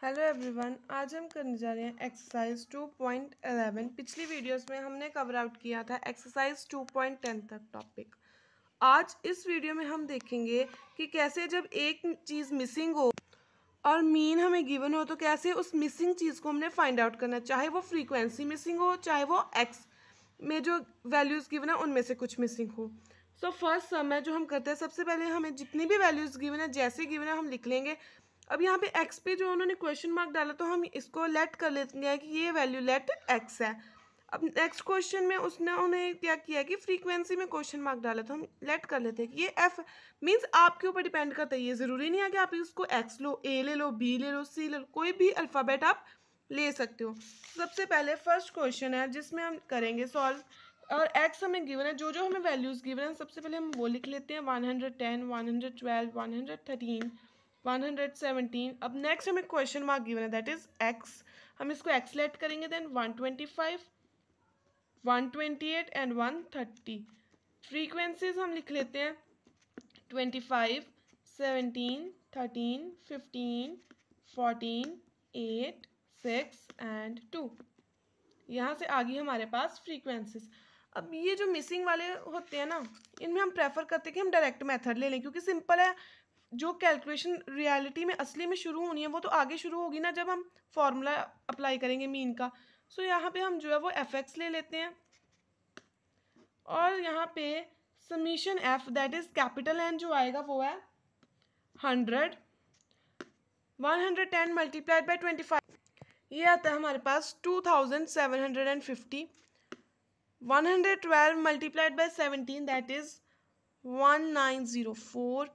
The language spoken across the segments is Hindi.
हेलो एवरीवन, आज हम करने जा रहे हैं एक्सरसाइज 2.11। पिछली वीडियोस में हमने कवर आउट किया था एक्सरसाइज 2.10 तक टॉपिक। आज इस वीडियो में हम देखेंगे कि कैसे जब एक चीज़ मिसिंग हो और मीन हमें गिवन हो तो कैसे उस मिसिंग चीज़ को हमने फाइंड आउट करना, चाहे वो फ्रीक्वेंसी मिसिंग हो चाहे वो एक्स में जो वैल्यूज़ गिवन है उनमें से कुछ मिसिंग हो। सो फर्स्ट सम है जो हम करते हैं, सबसे पहले हमें जितनी भी वैल्यूज़ गिवन है जैसे गिवन है हम लिख लेंगे। अब यहाँ पे x पे जो उन्होंने क्वेश्चन मार्क डाला तो हम इसको लेट कर लेते हैं कि ये वैल्यू लेट x है। अब नेक्स्ट क्वेश्चन में उन्हें क्या किया कि फ्रीक्वेंसी में क्वेश्चन मार्क डाला तो हम लेट कर लेते हैं कि ये f मीन्स आपके ऊपर डिपेंड करता है। ये ज़रूरी नहीं है कि आप इसको x लो, a ले लो, b ले लो, c ले लो, कोई भी अल्फ़ाबेट आप ले सकते हो। सबसे पहले फर्स्ट क्वेश्चन है जिसमें हम करेंगे सॉल्व और x हमें गिवन है, जो जो हमें वैल्यूज़ गिवन है सबसे पहले हम वो लिख लेते हैं 110, 112, 113, 117। अब नेक्स्ट हमें क्वेश्चन मार्क गिवन है दैट इज x, हम इसको x लेट करेंगे। Then 125, 128 and 130। फ्रीक्वेंसीज हम लिख लेते हैं 25, 17, 13, 15, 14, 8, 6 एंड 2। यहाँ से आगे हमारे पास फ्रीक्वेंसीज। अब ये जो मिसिंग वाले होते हैं ना, इनमें हम प्रेफर करते हैं कि हम डायरेक्ट मेथड ले लें क्योंकि सिंपल है। जो कैलकुलेशन रियलिटी में असली में शुरू होनी है वो तो आगे शुरू होगी ना जब हम फॉर्मूला अप्लाई करेंगे मीन का। सो यहाँ पे हम जो है वो fx ले लेते हैं और यहाँ पे summation f that is capital N जो आएगा वो है 100, 110 मल्टीप्लाइड बाई 25 ये आता है हमारे पास 2750, 112 multiplied by 17 that is 1904,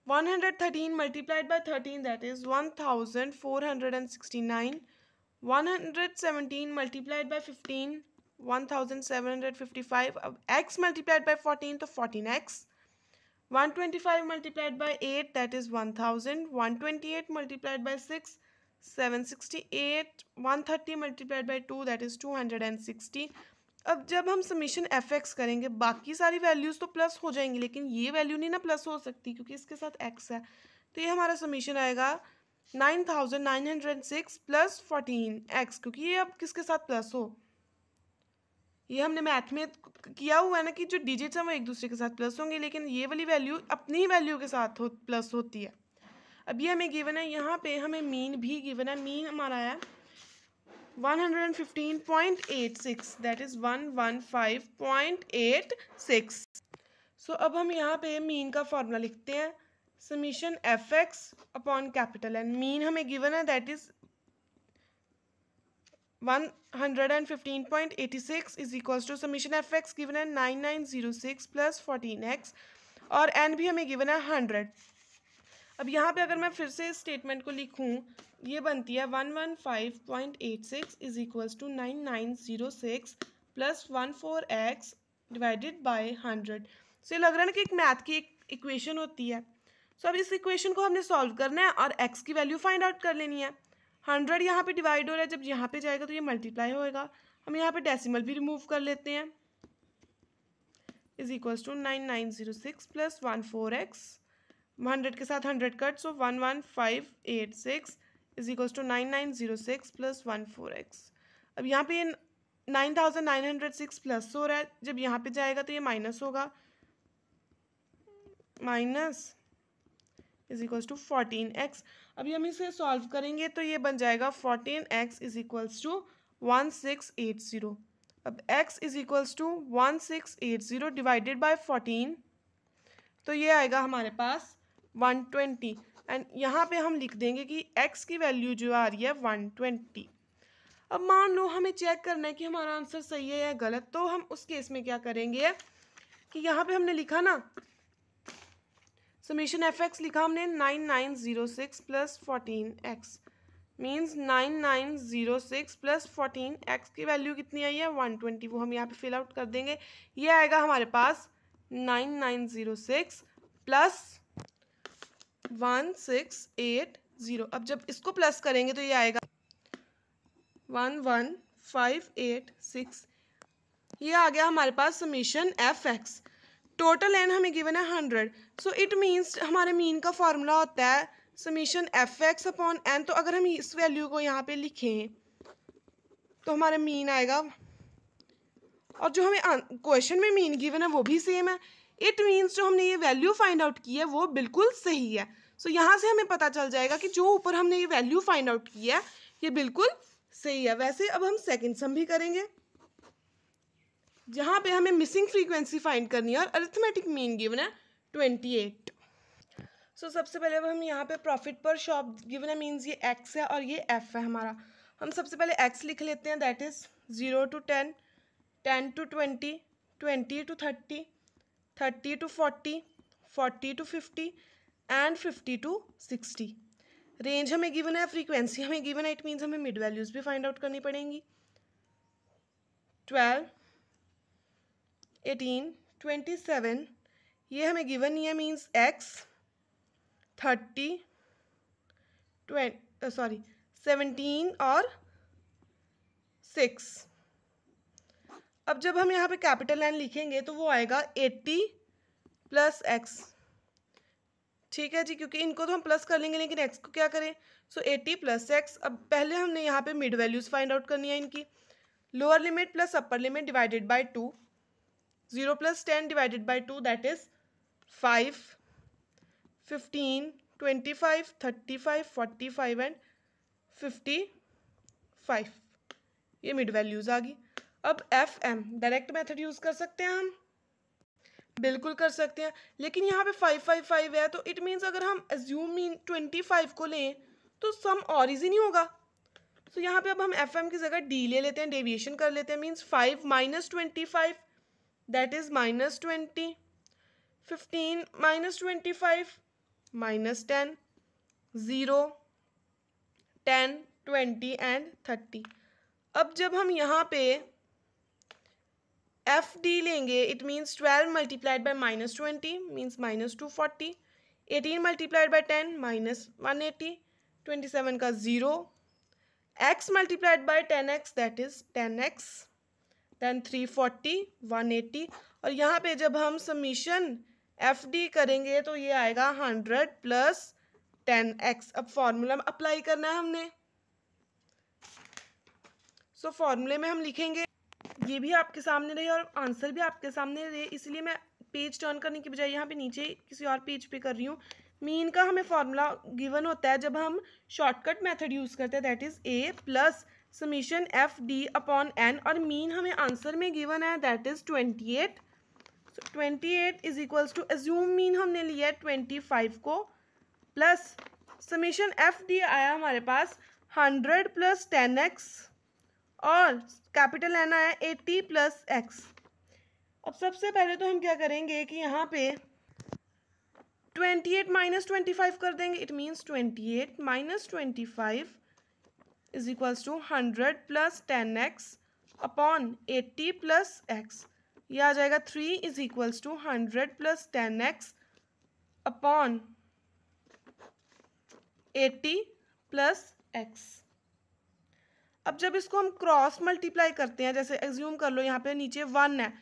113 multiplied by 13 that is 1469, 117 multiplied by 15 1755। अब x multiplied by 14 तो 14x, 125 multiplied by 8 that is 1000, 128 multiplied by 6 768, 130 multiplied by 2 that is 260। अब जब हम समीशन fx करेंगे बाकी सारी वैल्यूज़ तो प्लस हो जाएंगी लेकिन ये वैल्यू नहीं ना प्लस हो सकती क्योंकि इसके साथ x है। तो ये हमारा समीशन आएगा 9906 प्लस 14x, क्योंकि ये अब किसके साथ प्लस हो, ये हमने मैथ में किया हुआ है ना कि जो डिजिट्स हैं वो एक दूसरे के साथ प्लस होंगे, लेकिन ये वाली वैल्यू अपनी ही वैल्यू के साथ प्लस होती है। अब ये हमें गिवन है, यहाँ पे हमें मीन भी गिवन है। मीन हमारा है 115.86 दैट इज 115.86। सो अब हम यहाँ पे मीन का फॉर्मूला लिखते हैं summation fx upon capital N। Mean हमें गिवन है that is 115.86 is equals to summation fx given है 9906 प्लस 14x और n भी हमें गिवन है 100। अब यहाँ पे अगर मैं फिर से इस स्टेटमेंट को लिखूँ ये बनती है 115.86 is equals to 9906 plus 14x divided by 100। So ये लग रहा है ना कि एक मैथ की एक इक्वेशन होती है। सो अब इस इक्वेशन को हमने सॉल्व करना है और x की वैल्यू फाइंड आउट कर लेनी है। 100 यहाँ पे डिवाइड हो रहा है, जब यहाँ पे जाएगा तो ये मल्टीप्लाई होएगा। हम यहाँ पे डेसिमल भी रिमूव कर लेते हैं is equals to 9906 plus 14x, 100 के साथ 100 cut so 11586 is equals to 9906 plus 14x। अब यहाँ पे 9906 प्लस हो रहा है, जब यहाँ पे जाएगा तो ये माइनस होगा, minus is equals to 14x। अभी हम इसे सॉल्व करेंगे तो ये बन जाएगा 14x इज इक्वल्स टू 1680। अब x is equals to 1680 divided by 14 तो ये आएगा हमारे पास 120 एंड यहाँ पे हम लिख देंगे कि x की वैल्यू जो आ रही है 120। अब मान लो हमें चेक करना है कि हमारा आंसर सही है या गलत, तो हम उस केस में क्या करेंगे कि यहाँ पे हमने लिखा ना समीशन fx लिखा हमने 9906 plus 14x means 9906 plus 14x की वैल्यू कितनी आई है 120, वो हम यहाँ पे फिल आउट कर देंगे। ये आएगा हमारे पास 9906 प्लस 1680। अब जब इसको प्लस करेंगे तो ये आएगा 11586। ये आ गया हमारे पास समीशन fx। टोटल n हमें गिवन है 100। सो इट मीन्स हमारे मीन का फॉर्मूला होता है summation F X upon N. तो अगर हम इस वैल्यू को यहाँ पे लिखें तो हमारा मीन आएगा, और जो हमें क्वेश्चन में मीन गिवन है वो भी सेम है। इट मीन्स जो हमने ये वैल्यू फाइंड आउट की है वो बिल्कुल सही है। सो यहाँ से हमें पता चल जाएगा कि जो ऊपर हमने ये वैल्यू फाइंड आउट की है ये बिल्कुल सही है। वैसे अब हम सेकंड सम भी करेंगे जहाँ पे हमें मिसिंग फ्रीक्वेंसी फाइंड करनी है और अरिथमेटिक मीन गिवन है 28। सो सबसे पहले अब हम यहाँ पे प्रॉफिट पर शॉप गिवन है, मीन्स ये एक्स है और ये एफ है हमारा। हम सबसे पहले एक्स लिख लेते हैं, that is 0 to 10, 10 to 20, 20 to 30, 30 to 40, 40 to 50 and 50 to 60। Range हमें गिवन है, फ्रीक्वेंसी हमें गिवन है, इट मीन्स हमें मिड वैल्यूज भी फाइंड आउट करनी पड़ेंगी। 12, 18, 27 ये हमें गिवन नहीं है, मीन्स एक्स 30, 17 और 6। अब जब हम यहाँ पे कैपिटल एन लिखेंगे तो वो आएगा 80 प्लस एक्स। ठीक है जी, क्योंकि इनको तो हम प्लस कर लेंगे लेकिन एक्स को क्या करें। सो 80 प्लस एक्स। अब पहले हमने यहाँ पे मिड वैल्यूज फाइंड आउट करनी है इनकी। Lower limit plus upper limit divided by 2, 0 plus 10 divided by 2 that is 5, 15, 25, 35, 45 and 55। ये मिड वैल्यूज आ गई। अब F M direct method use कर सकते हैं हम, बिल्कुल कर सकते हैं, लेकिन यहाँ पे 555 है तो इट मीन्स अगर हम एज्यूम मीन 25 को लें तो सम और इजी नहीं होगा। तो यहाँ पे अब हम एफ एम की जगह डी ले लेते हैं, डेविएशन कर लेते हैं, means 5 minus 25 that is minus 20, 15 minus 25 minus 10, 0, 10, 20 and 30। अब जब हम यहाँ पे एफ डी लेंगे it means 12 multiplied by minus 20 means minus 240, 18 multiplied by 10 minus 180, 27 का 0, x multiplied by 10x that is 10x, then 340, 180। और यहाँ पे जब हम समीशन एफ डी करेंगे तो ये आएगा 100 प्लस 10x। अब फॉर्मूला में अप्लाई करना है हमने। सो फॉर्मूले में हम लिखेंगे, ये भी आपके सामने रही और आंसर भी आपके सामने रहे, इसलिए मैं पेज टर्न करने की बजाय यहाँ पे नीचे किसी और पेज पे कर रही हूँ। मीन का हमें फॉर्मूला गिवन होता है जब हम शॉर्टकट मेथड यूज़ करते हैं, that is A plus summation F D upon N, और मीन हमें आंसर में गिवन है that is 28। So 28 is equals to, assume mean हमने लिया है 25 को, प्लस समीशन एफ डी आया हमारे पास 100 प्लस 10x और कैपिटल एन आया 80 प्लस एक्स। अब सबसे पहले तो हम क्या करेंगे कि यहाँ पे 28 माइनस 25 कर देंगे, it means 28 minus 25 is equals to 100 plus 10x upon 80 plus X. ये आ जाएगा 3 is equals to 100 plus 10x upon 80 plus X. अब जब इसको हम क्रॉस मल्टीप्लाई करते हैं, जैसे एज्यूम कर लो यहाँ पे नीचे 1 है,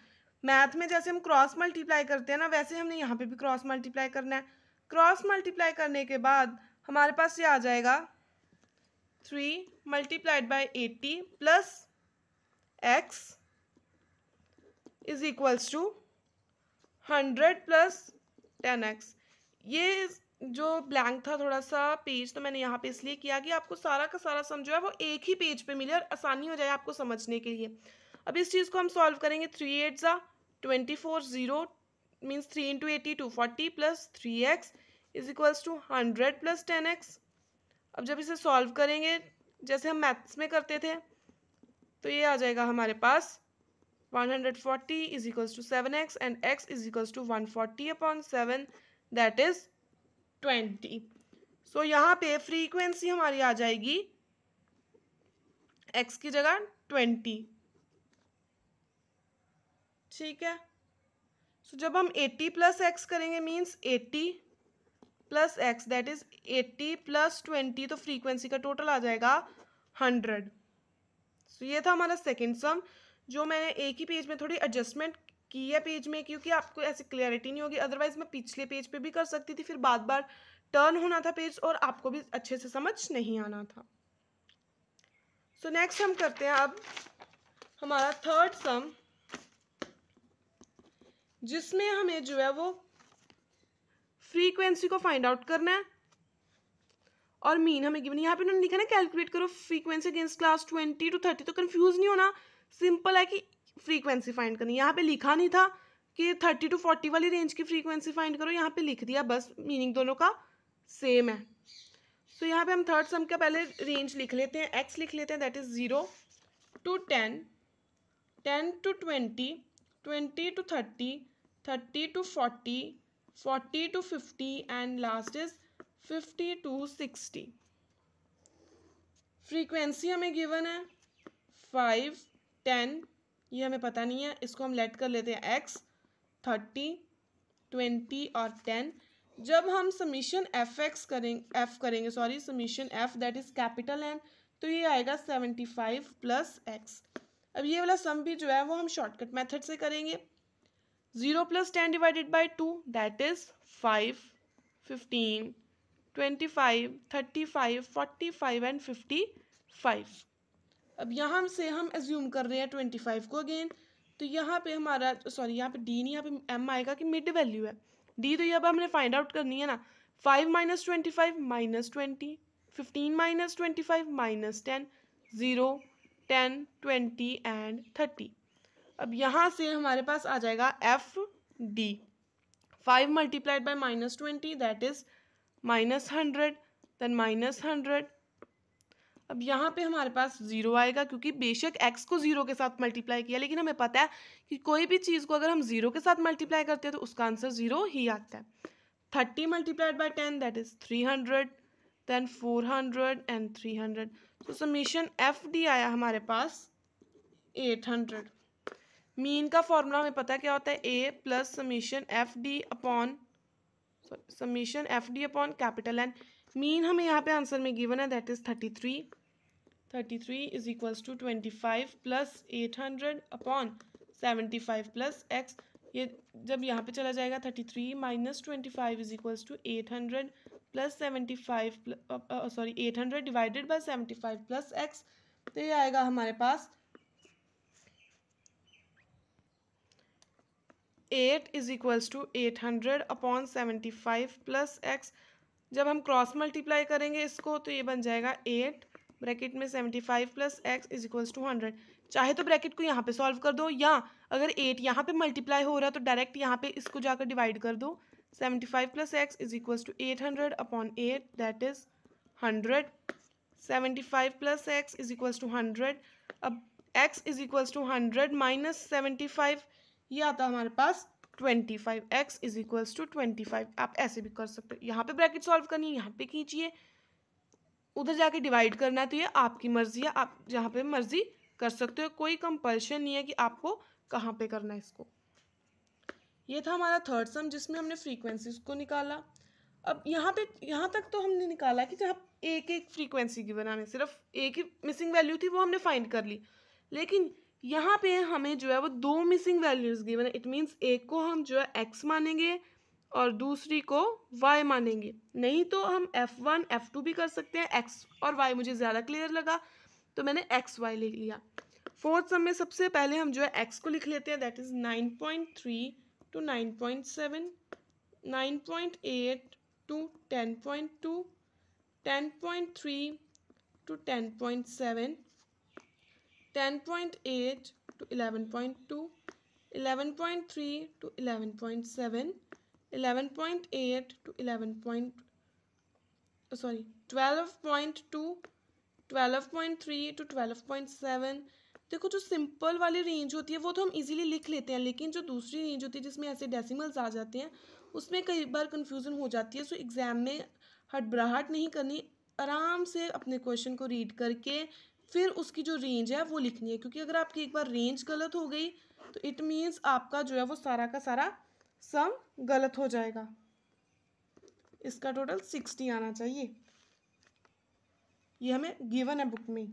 मैथ में जैसे हम क्रॉस मल्टीप्लाई करते हैं ना वैसे हमने यहाँ पे भी क्रॉस मल्टीप्लाई करना है। क्रॉस मल्टीप्लाई करने के बाद हमारे पास ये आ जाएगा 3 multiplied by 80 plus X is equals to 100 plus 10x। ये जो ब्लैंक था थोड़ा सा पेज, तो मैंने यहाँ पे इसलिए किया कि आपको सारा का सारा सम जो है वो एक ही पेज पे मिले और आसानी हो जाए आपको समझने के लिए। अब इस चीज़ को हम सॉल्व करेंगे, 3 8 24, 0 means 3 into 80 240 plus 3x is equals to 100 plus 10x। अब जब इसे सॉल्व करेंगे जैसे हम मैथ्स में करते थे तो ये आ जाएगा हमारे पास 140 is equals to 7x and x is equals to 140 upon 7 that is 20। So यहाँ पे फ्रीक्वेंसी हमारी आ जाएगी x की जगह 20। ठीक है, सो जब हम 80 प्लस एक्स करेंगे means 80 plus x that is 80 plus 20, तो फ्रीक्वेंसी का टोटल आ जाएगा 100। सो ये था हमारा सेकेंड सम, जो मैंने एक ही पेज में थोड़ी एडजस्टमेंट की है पेज में, क्योंकि आपको ऐसी क्लैरिटी नहीं होगी। अदरवाइज मैं पिछले पेज पे भी कर सकती थी, फिर बार बार टर्न होना था पेज और आपको भी अच्छे से समझ नहीं आना था। सो नेक्स्ट हम करते हैं अब हमारा थर्ड सम, जिसमें हमें जो है वो फ्रीक्वेंसी को फाइंड आउट करना है और मीन हमें गिवन। यहाँ पे उन्होंने लिखा ना कैलकुलेट करो फ्रीक्वेंसी अगेंस्ट क्लास 20 to 30, तो कंफ्यूज नहीं होना, सिंपल है कि फ्रीक्वेंसी फाइंड करनी। यहाँ पे लिखा नहीं था कि 30 to 40 वाली रेंज की फ्रीक्वेंसी फाइंड करो, यहाँ पे लिख दिया, बस मीनिंग दोनों का सेम है। तो यहाँ पे हम थर्ड सम का पहले रेंज लिख लेते हैं, एक्स लिख लेते हैं, that is 0 to 10, 10 to 20, 20 to 30, 30 to 40, 40 to 50 and last is 50 to 60। Frequency हमें गिवन है 5, 10, ये हमें पता नहीं है, इसको हम लेट कर लेते हैं x, 30, 20 और 10। जब हम समीशन करेंगे summation f that is capital N, तो ये आएगा 75 प्लस x। अब ये वाला सम भी जो है वो हम शॉर्टकट मेथड से करेंगे। 0 + 10 divided by 2 that is 5, 15, 25, 35, 45 and 55। अब यहाँ से हम एज्यूम कर रहे हैं 25 को अगेन, तो यहाँ पे हमारा यहाँ पे डी नहीं, यहाँ पे एम आएगा कि मिड वैल्यू है डी, तो ये अब हमने फाइंड आउट करनी है ना। 5 - 25 -20, 15 - 25 -10, 0, 10, 20 एंड 30। अब यहाँ से हमारे पास आ जाएगा F D. 5 × -20 that is -100, then -100। अब यहाँ पे हमारे पास 0 आएगा, क्योंकि बेशक x को 0 के साथ मल्टीप्लाई किया, लेकिन हमें पता है कि कोई भी चीज़ को अगर हम 0 के साथ मल्टीप्लाई करते हैं तो उसका आंसर 0 ही आता है। 30 × 10 दैट इज 300, देन 400 एंड 300। तो समीशन एफ डी आया हमारे पास 800। मीन का फॉर्मूला हमें पता है क्या होता है, a plus summation F D upon capital N। Mean हमें यहाँ पे आंसर में गिवन है that is 33। 33 is equals to 25 plus 800 upon 75 plus x। ये जब यहाँ पे चला जाएगा 33 - 25 is equals to 800 plus 75 800 divided by 75 plus x, तो ये आएगा हमारे पास 8 is equals to 800 upon 75 plus x। जब हम क्रॉस मल्टीप्लाई करेंगे इसको तो ये बन जाएगा 8 ब्रैकेट में 75 plus x is equals to 100। चाहे तो ब्रैकेट को यहाँ पे सॉल्व कर दो, या अगर 8 यहाँ पे मल्टीप्लाई हो रहा है तो डायरेक्ट यहाँ पे इसको जाकर डिवाइड कर दो। 75 plus x is equals to 800 upon 8 that is 100। 75 plus x is equals to 100। अब x is equals to 100 minus 75, ये आता है हमारे पास 25। x is equals to 25। आप ऐसे भी कर सकते हो, यहाँ पे ब्रैकेट सॉल्व करनी है, यहाँ पे खींचिए, उधर जाके डिवाइड करना है, तो ये आपकी मर्जी है, आप जहाँ पे मर्जी कर सकते हो, कोई कंपल्शन नहीं है कि आपको कहाँ पे करना है इसको। ये था हमारा थर्ड सम जिसमें हमने फ्रीक्वेंसीज को निकाला। अब यहाँ तक तो हमने निकाला कि जहाँ एक फ्रीक्वेंसी की बनाने, सिर्फ एक ही मिसिंग वैल्यू थी वो हमने फाइंड कर ली, लेकिन यहाँ पे हमें जो है वो 2 मिसिंग वैल्यूज गिवन है। इट मीन्स एक को हम जो है x मानेंगे और दूसरी को y मानेंगे, नहीं तो हम f1 f2 भी कर सकते हैं। x और y मुझे ज़्यादा क्लियर लगा तो मैंने xy लिख लिया। फोर्थ सम में सबसे पहले हम जो है x को लिख लेते हैं, that is 9.3 to 9.7, 9.8 to 10.2, 10.3 to 10.7, 10.8 to 11.2, 11.3 to 11.7, 11.8 to 12.2, 12.3 to 12.7। देखो जो सिंपल वाली रेंज होती है वो तो हम इजीली लिख लेते हैं, लेकिन जो दूसरी रेंज होती है जिसमें ऐसे डेसिमल्स आ जाते हैं उसमें कई बार कंफ्यूजन हो जाती है। सो एग्ज़ाम में हड़बड़ाहट नहीं करनी, आराम से अपने क्वेश्चन को रीड करके फिर उसकी जो रेंज है वो लिखनी है, क्योंकि अगर आपकी एक बार रेंज गलत हो गई तो इट मीन्स आपका जो है वो सारा का सारा सम गलत हो जाएगा। इसका टोटल 60 आना चाहिए, ये हमें गिवन है बुक में,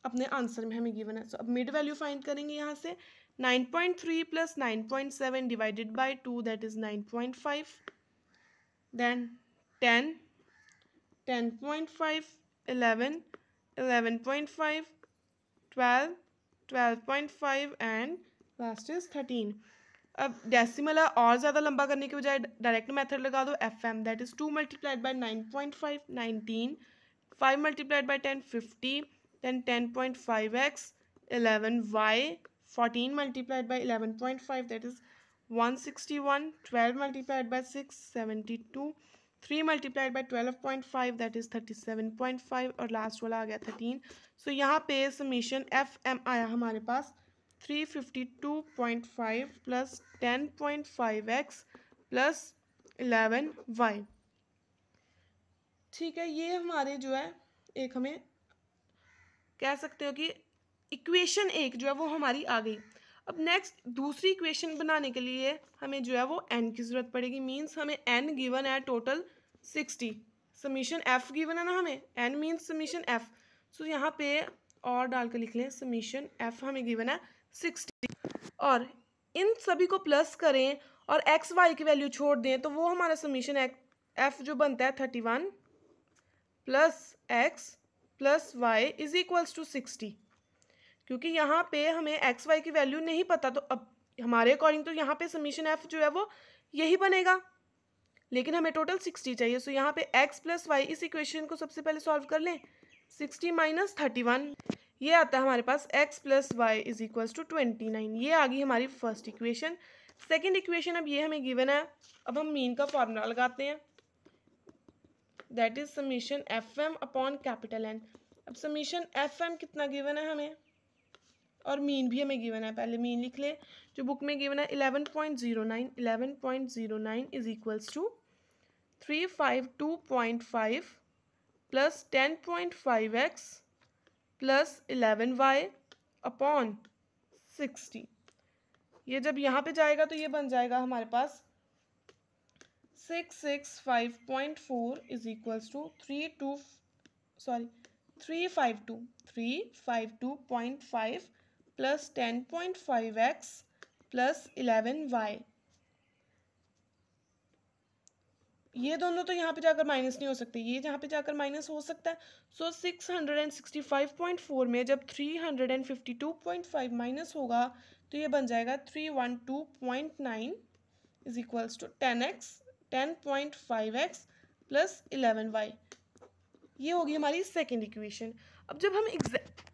अपने आंसर में हमें गिवन है। सो अब मिड वैल्यू फाइंड करेंगे यहाँ से। 9.3 plus 9.7 divided by 2 that is 9.5, then 10, 10.5, 11, 11.5, 12, 12.5 and last is 13. अब डेसिमल है, और ज़्यादा लंबा करने के बजाय डायरेक्ट मेथड लगा दो. F M that is 2 multiplied by 9.5, 19, 5 multiplied by 10, 50, then 10.5x, 11y, 14 multiplied by 11.5 that is 161, 12 multiplied by 6, 72, 3 multiplied by 12.5 that is 37.5 और लास्ट वाला आ गया 13. सो यहाँ पे समीशन एफ एम आया हमारे पास 352.5 प्लस 10.5x प्लस 11y. ठीक है, ये हमारे जो है एक हमें कह सकते हो कि इक्वेशन एक जो है वो हमारी आ गई. अब नेक्स्ट दूसरी इक्वेशन बनाने के लिए हमें जो है वो n की ज़रूरत पड़ेगी. मींस हमें n गिवन है टोटल 60. समीशन f गिवन है ना हमें, n मींस समीशन f. सो यहाँ पे और डाल के लिख लें समीशन f हमें गिवन है 60 और इन सभी को प्लस करें और x y की वैल्यू छोड़ दें तो वो हमारा समीशन f जो बनता है 31 plus x plus y is equals to 60. क्योंकि यहाँ पे हमें एक्स वाई की वैल्यू नहीं पता तो अब हमारे अकॉर्डिंग तो यहाँ पे समीशन एफ जो है वो यही बनेगा, लेकिन हमें टोटल 60 चाहिए. सो यहाँ पे x प्लस वाई, इस इक्वेशन को सबसे पहले सॉल्व कर लें. 60 माइनस 31 ये आता है हमारे पास x plus Y is equals to 29. ये आ गई हमारी फर्स्ट इक्वेशन. सेकेंड इक्वेशन अब ये हमें गिवन है. अब हम मीन का फॉर्मूला लगाते हैं that is summation F M upon capital N. अब समीशन एफ एम कितना गिवन है हमें और मीन भी हमें गिवन है. पहले मीन लिख ले जो बुक में गिवन है 11.09. 11.09 is equals to 352.5 plus 10.5x plus 11y upon 60. ये जब यहाँ पे जाएगा तो ये बन जाएगा हमारे पास 665.4 is equals to 352.5 plus 10.5x plus 11y. ये दोनों तो यहाँ पे जाकर माइनस नहीं हो सकते, ये यहाँ पे जाकर माइनस हो सकता है. सो 665.4 में जब 352.5 माइनस होगा तो ये बन जाएगा 312.9 is equals to 10x 10.5x plus 11y. ये होगी हमारी सेकेंड इक्वेशन. अब जब हम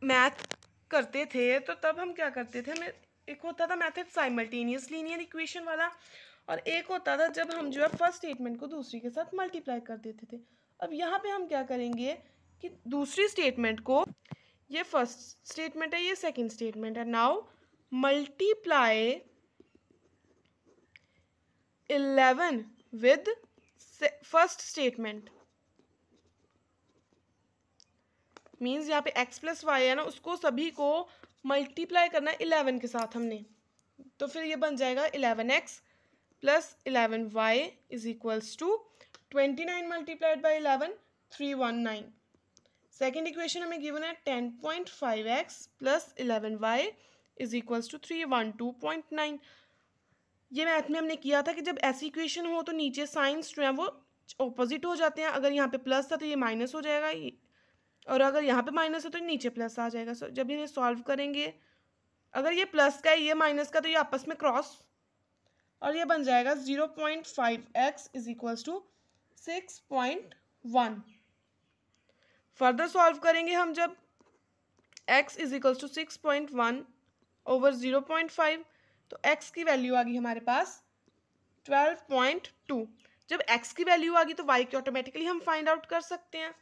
मैथ करते थे तो तब हम क्या करते थे, हमें एक होता था मेथड साइमल्टेनियस लीनियर इक्वेशन वाला और एक होता था जब हम जो है फर्स्ट स्टेटमेंट को दूसरी के साथ मल्टीप्लाई कर देते थे. अब यहाँ पे हम क्या करेंगे कि दूसरी स्टेटमेंट को, ये फर्स्ट स्टेटमेंट है ये सेकंड स्टेटमेंट है, now multiply 11 with first statement. Means यहाँ पे x प्लस वाई है ना, उसको सभी को मल्टीप्लाई करना है 11 के साथ हमने, तो फिर ये बन जाएगा 11x plus 11y is equals to 29 multiplied by 11 319. Second equation हमें गिवन है 10.5x plus 11y is equals to 312.9. ये मैथ में हमने किया था कि जब ऐसी इक्वेशन हो तो नीचे साइंस जो है वो ऑपोजिट हो जाते हैं. अगर यहाँ पे प्लस था तो ये माइनस हो जाएगा और अगर यहाँ पे माइनस है तो नीचे प्लस आ जाएगा. सो जब इन्हें सॉल्व करेंगे, अगर ये प्लस का है ये माइनस का तो ये आपस में क्रॉस और ये बन जाएगा 0.5x is equals to 6.1. Further solve करेंगे हम जब x is equals to 6.1 over 0.5 तो x की वैल्यू आ गई हमारे पास 12.2. जब x की वैल्यू आ गई तो y की ऑटोमेटिकली हम फाइंड आउट कर सकते हैं.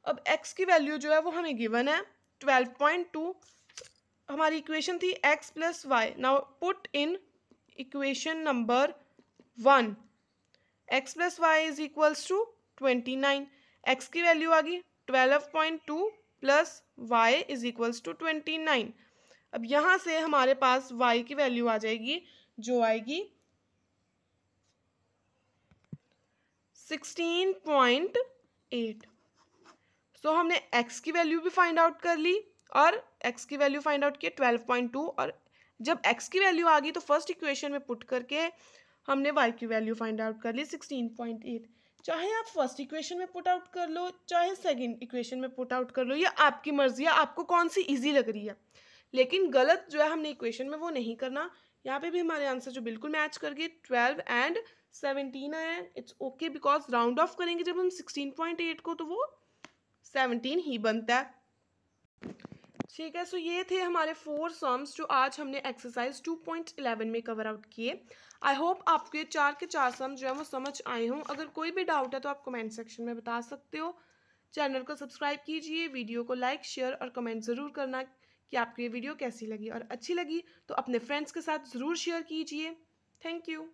अब x की वैल्यू जो है वो हमें गिवन है 12.2. हमारी इक्वेशन थी x plus Y. Now put in equation number 1 x plus Y is equals to 29. x की वैल्यू आ गई 12.2 plus y is equals to 29. अब यहाँ से हमारे पास y की वैल्यू आ जाएगी जो आएगी 16.8. सो हमने x की वैल्यू भी फाइंड आउट कर ली और x की वैल्यू फाइंड आउट की 12.2 और जब x की वैल्यू आ गई तो फर्स्ट इक्वेशन में पुट करके हमने y की वैल्यू फाइंड आउट कर ली 16.8. चाहे आप फर्स्ट इक्वेशन में पुट आउट कर लो, चाहे सेकंड इक्वेशन में पुट आउट कर लो, या आपकी मर्जी है आपको कौन सी इजी लग रही है। लेकिन गलत जो है हमने इक्वेशन में वो नहीं करना। यहाँ पे भी हमारे आंसर जो बिल्कुल मैच कर गए 12 एंड 17 आया। It's okay because round of करेंगे जब हम 16.8 को तो वो 17 ही बनता है। ठीक है, सो ये थे हमारे 4 सम्स जो आज हमने एक्सरसाइज 2.11 में कवर आउट किए। आई होप आपको ये 4 के 4 सम जो है वो समझ आए हों। अगर कोई भी डाउट है तो आप कमेंट सेक्शन में बता सकते हो। चैनल को सब्सक्राइब कीजिए, वीडियो को लाइक शेयर और कमेंट ज़रूर करना कि आपको ये वीडियो कैसी लगी, और अच्छी लगी तो अपने फ्रेंड्स के साथ ज़रूर शेयर कीजिए। Thank you.